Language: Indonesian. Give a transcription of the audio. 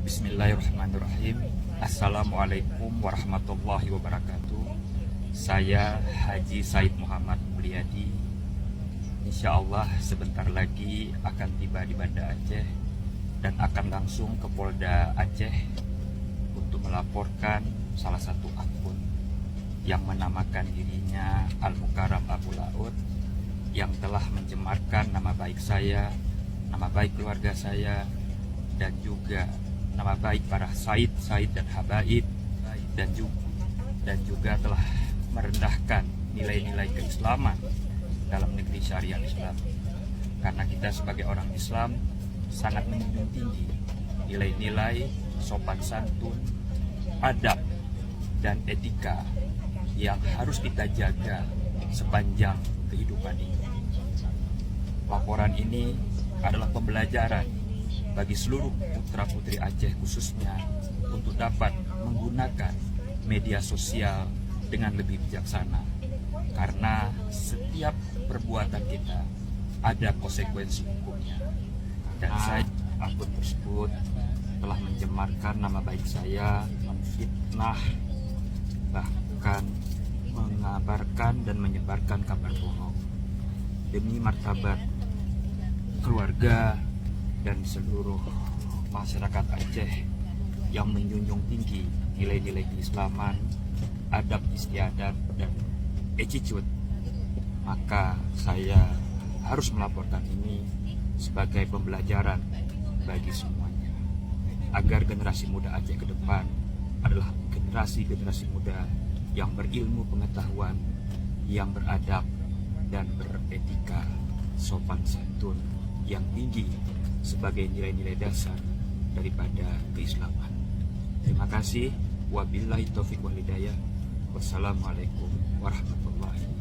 Bismillahirrahmanirrahim. Assalamualaikum warahmatullahi wabarakatuh. Saya Haji Said Muhammad Mulyadi. Insya Allah sebentar lagi akan tiba di Banda Aceh dan akan langsung ke Polda Aceh untuk melaporkan salah satu akun yang menamakan dirinya Al-Mukarram Abu Laut yang telah mencemarkan nama baik saya, nama baik keluarga saya, dan juga nama baik para Said dan Habaib, dan juga telah merendahkan nilai-nilai keislaman dalam negeri syariat Islam. Karena kita sebagai orang Islam sangat menjunjung tinggi nilai-nilai sopan santun, adab, dan etika yang harus kita jaga sepanjang kehidupan ini. Laporan ini adalah pembelajaran bagi seluruh putra-putri Aceh khususnya untuk dapat menggunakan media sosial dengan lebih bijaksana, karena setiap perbuatan kita ada konsekuensi hukumnya. Dan saya akun tersebut telah mencemarkan nama baik saya, menfitnah, bahkan mengabarkan dan menyebarkan kabar bohong demi martabat keluarga dan seluruh masyarakat Aceh yang menjunjung tinggi nilai-nilai keislaman, adab istiadat, dan attitude. Maka saya harus melaporkan ini sebagai pembelajaran bagi semuanya, agar generasi muda Aceh ke depan adalah generasi muda yang berilmu pengetahuan, yang beradab dan beretika, sopan santun yang tinggi sebagai nilai-nilai dasar daripada keislaman. Terima kasih. Wabillahi taufiq wal hidayah. Wassalamualaikum warahmatullahi wabarakatuh.